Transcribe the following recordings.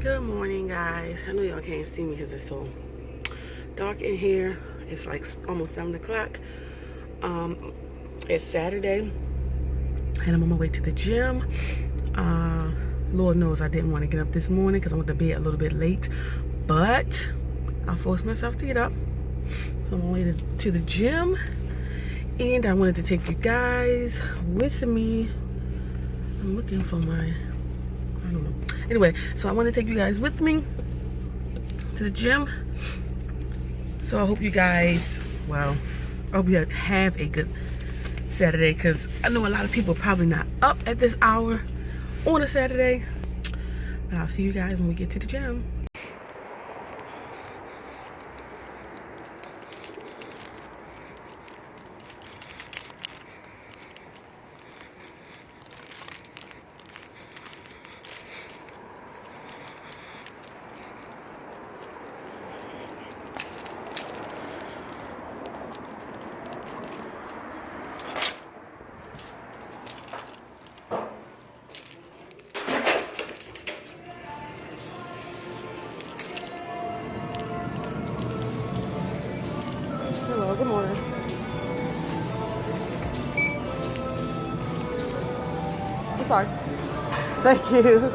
Good morning, guys. I know y'all can't see me because it's so dark in here. It's like almost 7 o'clock. It's Saturday and I'm on my way to the gym. Lord knows I didn't want to get up this morning because I went to bed a little bit late, but I forced myself to get up. So I'm on my way to the gym, and I wanted to take you guys with me. I'm looking for my, I don't know. Anyway, so I want to take you guys with me to the gym. So I hope you guys, well, I hope you have a good Saturday, because I know a lot of people are probably not up at this hour on a Saturday. But I'll see you guys when we get to the gym. Hello, good morning. I'm sorry. Thank you.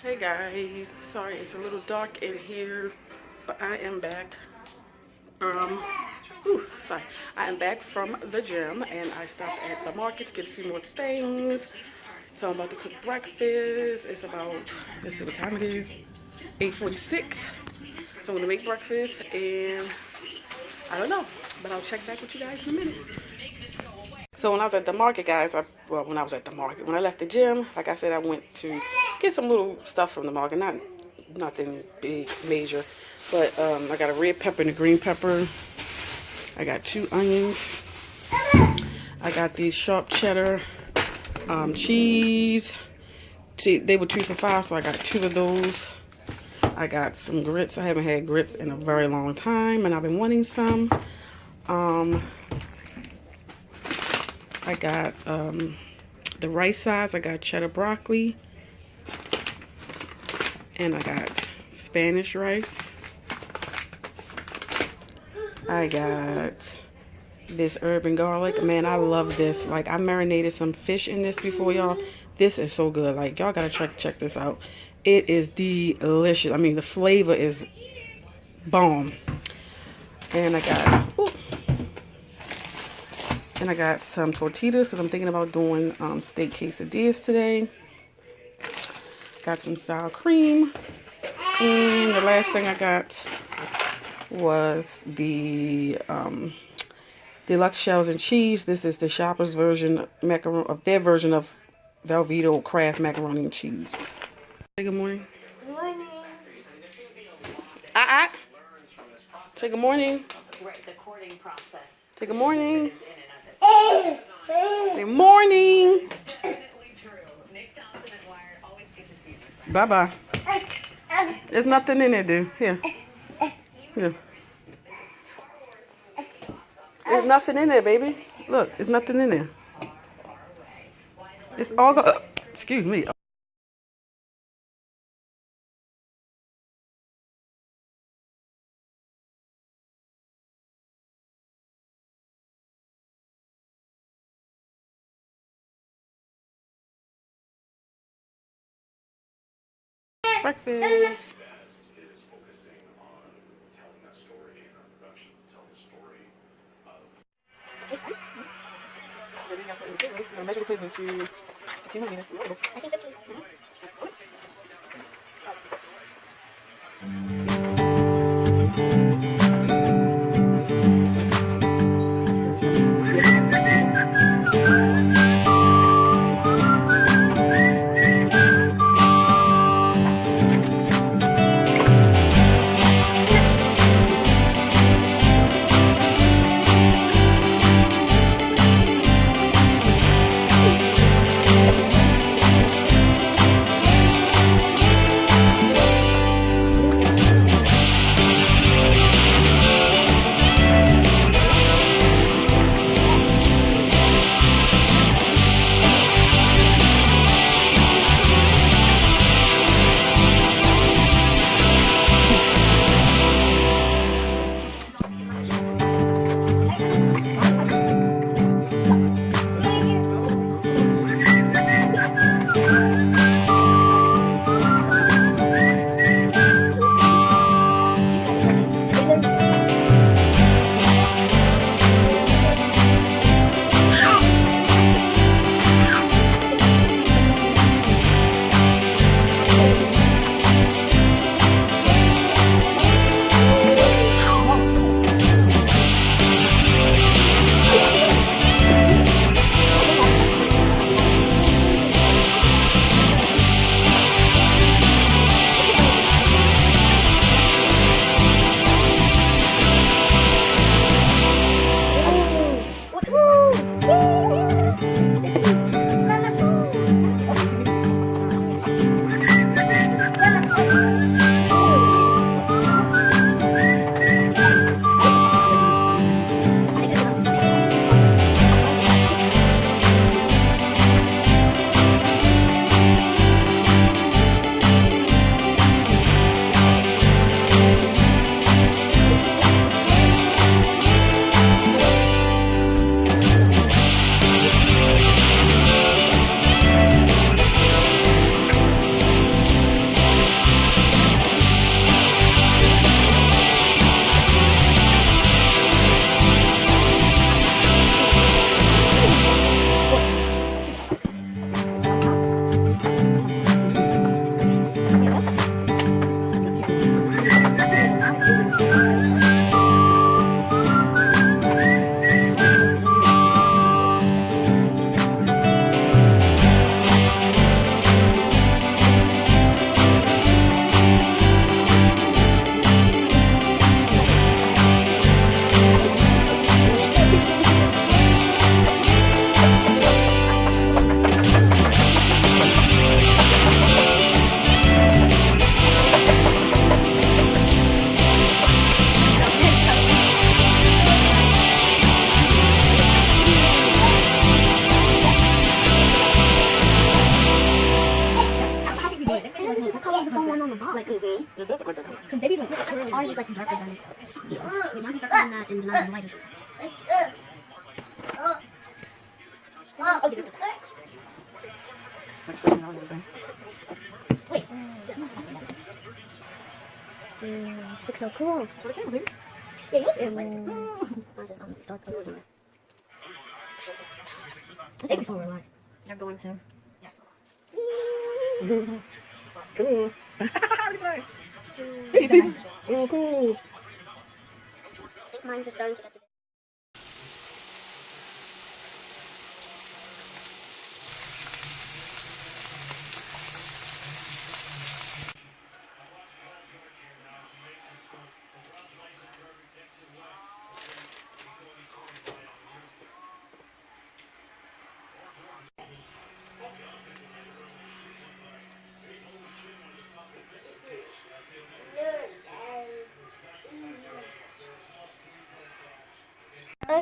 Hey guys, sorry it's a little dark in here, but I am back. Sorry, I am back from the gym, and I stopped at the market to get a few more things. So I'm about to cook breakfast. It's about, let's see what time it is, 8:46. So I'm gonna make breakfast, and I don't know, but I'll check back with you guys in a minute. So when I was at the market, guys, when I left the gym, like I said, I went to get some little stuff from the market, nothing big, major, but I got a red pepper and a green pepper. I got 2 onions. I got these sharp cheddar cheese. See, they were 2 for $5, so I got 2 of those. I got some grits. I haven't had grits in a very long time, and I've been wanting some. I got the rice size. I got cheddar broccoli, and I got Spanish rice. I got this herb and garlic. Man, I love this. Like, I marinated some fish in this before, y'all. This is so good. Like, y'all gotta check this out. It is delicious. I mean, the flavor is bomb. And I got some tortillas, because I'm thinking about doing steak quesadillas today. Got some sour cream. And the last thing I got was the deluxe shells and cheese. This is the shopper's version of their version of Velveeta Kraft macaroni and cheese. Say good morning. Good morning. Say good morning. Recording process. Say good morning. Good morning. Bye-bye. There's nothing in there, dude. Here. Here. There's nothing in there, baby. Look, there's nothing in there. It's all go. Excuse me. Breakfast. Measure the cleavage to 15 millimeters. I see 15. Because they be like, ours is like darker than it. Yeah. Mine's darker than that, and Janana's lighter. Okay, wait. Six so cool. So the camera, baby. Yeah, yours is lighter. Mine's just darker than that. I think before we're live. They're going to. Yes. Cool. Nice. Easy. Oh, cool. I think mine's just starting to get to.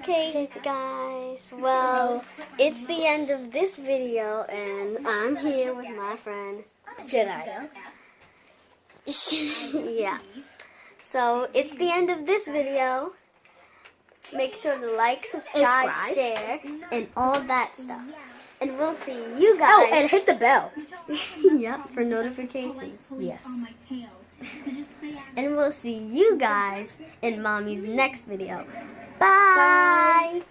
Okay, guys. Well, it's the end of this video, and I'm here with my friend Jedi. yeah. So it's the end of this video. Make sure to like, subscribe, share, and all that stuff. And we'll see you guys. Oh, and hit the bell. Yep, for notifications. Yes. And we'll see you guys in Mommy's next video. Bye.